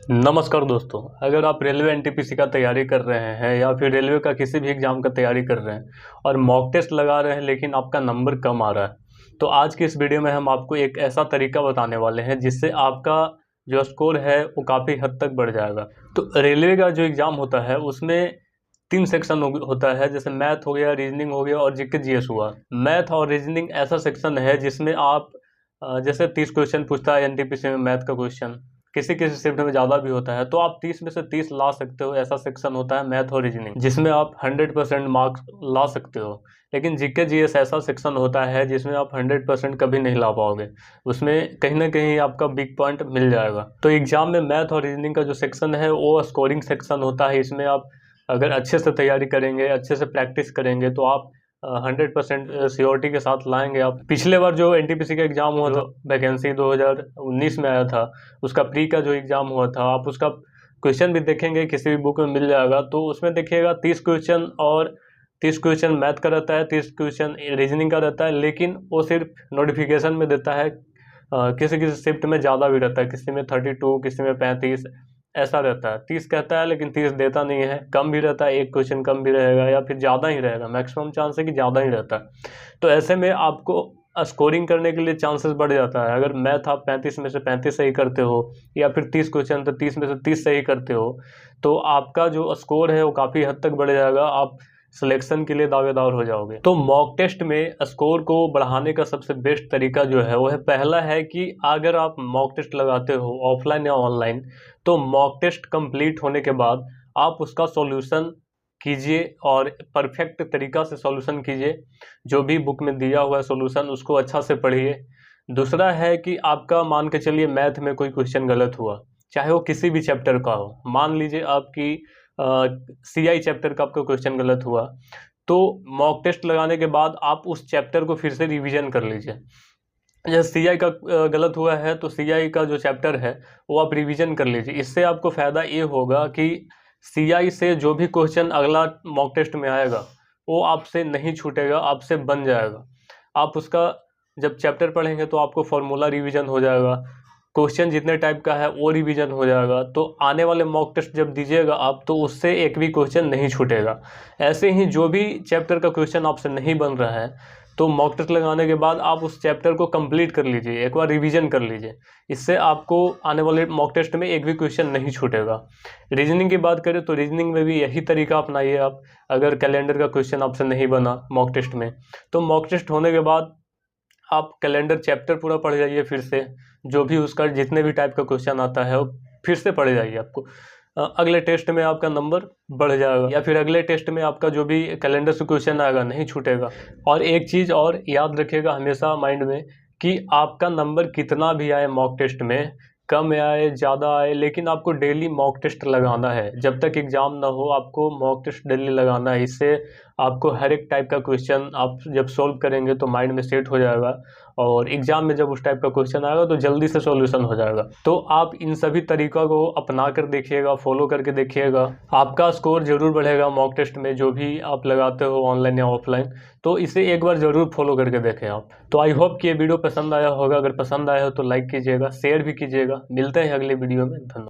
नमस्कार दोस्तों। अगर आप रेलवे एनटीपीसी का तैयारी कर रहे हैं या फिर रेलवे का किसी भी एग्ज़ाम का तैयारी कर रहे हैं और मॉक टेस्ट लगा रहे हैं लेकिन आपका नंबर कम आ रहा है, तो आज की इस वीडियो में हम आपको एक ऐसा तरीका बताने वाले हैं जिससे आपका जो स्कोर है वो काफ़ी हद तक बढ़ जाएगा। तो रेलवे का जो एग्ज़ाम होता है उसमें 3 सेक्शन होता है, जैसे मैथ हो गया, रीजनिंग हो गया और जीके जीएस हुआ। मैथ और रीजनिंग ऐसा सेक्शन है जिसमें आप जैसे 30 क्वेश्चन पूछता है एनटीपीसी में मैथ का क्वेश्चन, किसी किसी शिफ्ट में ज़्यादा भी होता है, तो आप 30 में से 30 ला सकते हो। ऐसा सेक्शन होता है मैथ और रीजनिंग जिसमें आप 100% मार्क्स ला सकते हो। लेकिन जीके जीएस ऐसा सेक्शन होता है जिसमें आप 100% कभी नहीं ला पाओगे, उसमें कहीं ना कहीं आपका बिग पॉइंट मिल जाएगा। तो एग्जाम में मैथ और रीजनिंग का जो सेक्शन है वो स्कोरिंग सेक्शन होता है। इसमें आप अगर अच्छे से तैयारी करेंगे, अच्छे से प्रैक्टिस करेंगे तो आप 100% श्योरिटी के साथ लाएंगे। आप पिछले बार जो एनटीपीसी का एग्ज़ाम हुआ था, वैकेंसी 2019 में आया था, उसका प्री का जो एग्ज़ाम हुआ था, आप उसका क्वेश्चन भी देखेंगे, किसी भी बुक में मिल जाएगा। तो उसमें देखिएगा 30 क्वेश्चन और 30 क्वेश्चन मैथ का रहता है, 30 क्वेश्चन रीजनिंग का रहता है, लेकिन वो सिर्फ नोटिफिकेशन में देता है। किसी किसी शिफ्ट में ज़्यादा भी रहता है, किसी में 32, किसी में 35 ऐसा रहता है। 30 कहता है लेकिन 30 देता नहीं है, कम भी रहता है, एक क्वेश्चन कम भी रहेगा या फिर ज़्यादा ही रहेगा, मैक्सिमम चांस है कि ज़्यादा ही रहता है। तो ऐसे में आपको स्कोरिंग करने के लिए चांसेस बढ़ जाता है। अगर मैथ आप 35 में से 35 सही करते हो या फिर 30 क्वेश्चन तो 30 में से 30 सही करते हो, तो आपका जो स्कोर है वो काफ़ी हद तक बढ़ जाएगा, आप सिलेक्शन के लिए दावेदार हो जाओगे। तो मॉक टेस्ट में स्कोर को बढ़ाने का सबसे बेस्ट तरीका जो है वो है, पहला है कि अगर आप मॉक टेस्ट लगाते हो ऑफलाइन या ऑनलाइन, तो मॉक टेस्ट कंप्लीट होने के बाद आप उसका सॉल्यूशन कीजिए और परफेक्ट तरीका से सॉल्यूशन कीजिए। जो भी बुक में दिया हुआ है सॉल्यूशन उसको अच्छा से पढ़िए। दूसरा है कि आपका मान के चलिए मैथ में कोई क्वेश्चन गलत हुआ, चाहे वो किसी भी चैप्टर का हो, मान लीजिए आपकी सीआई चैप्टर का आपका क्वेश्चन गलत हुआ, तो मॉक टेस्ट लगाने के बाद आप उस चैप्टर को फिर से रिवीजन कर लीजिए। जैसे सीआई का गलत हुआ है तो सीआई का जो चैप्टर है वो आप रिवीजन कर लीजिए। इससे आपको फ़ायदा ये होगा कि सीआई से जो भी क्वेश्चन अगला मॉक टेस्ट में आएगा वो आपसे नहीं छूटेगा, आपसे बन जाएगा। आप उसका जब चैप्टर पढ़ेंगे तो आपको फॉर्मूला रिवीजन हो जाएगा, क्वेश्चन जितने टाइप का है वो रिवीजन हो जाएगा। तो आने वाले मॉक टेस्ट जब दीजिएगा आप, तो उससे एक भी क्वेश्चन नहीं छूटेगा। ऐसे ही जो भी चैप्टर का क्वेश्चन आपसे नहीं बन रहा है, तो मॉक टेस्ट लगाने के बाद आप उस चैप्टर को कंप्लीट कर लीजिए, एक बार रिवीजन कर लीजिए। इससे आपको आने वाले मॉक टेस्ट में एक भी क्वेश्चन नहीं छूटेगा। रीजनिंग की बात करें तो रीजनिंग में भी यही तरीका अपनाइए आप। अगर कैलेंडर का क्वेश्चन आपसे नहीं बना मॉक टेस्ट में, तो मॉक टेस्ट होने के बाद आप कैलेंडर चैप्टर पूरा पढ़ जाइए फिर से, जो भी उसका जितने भी टाइप का क्वेश्चन आता है वो फिर से पढ़ जाइए। आपको अगले टेस्ट में आपका नंबर बढ़ जाएगा, या फिर अगले टेस्ट में आपका जो भी कैलेंडर से क्वेश्चन आएगा नहीं छूटेगा। और एक चीज़ और याद रखिएगा हमेशा माइंड में, कि आपका नंबर कितना भी आए मॉक टेस्ट में, कम आए ज़्यादा आए, लेकिन आपको डेली मॉक टेस्ट लगाना है। जब तक एग्ज़ाम ना हो आपको मॉक टेस्ट डेली लगाना है। इससे आपको हर एक टाइप का क्वेश्चन आप जब सॉल्व करेंगे तो माइंड में सेट हो जाएगा, और एग्ज़ाम में जब उस टाइप का क्वेश्चन आएगा तो जल्दी से सॉल्यूशन हो जाएगा। तो आप इन सभी तरीक़ों को अपना कर देखिएगा, फॉलो करके देखिएगा, आपका स्कोर ज़रूर बढ़ेगा मॉक टेस्ट में, जो भी आप लगाते हो ऑनलाइन या ऑफलाइन। तो इसे एक बार ज़रूर फॉलो करके देखें आप। तो आई होप कि ये वीडियो पसंद आया होगा। अगर पसंद आया हो तो लाइक कीजिएगा, शेयर भी कीजिएगा। मिलते हैं अगले वीडियो में। धन्यवाद।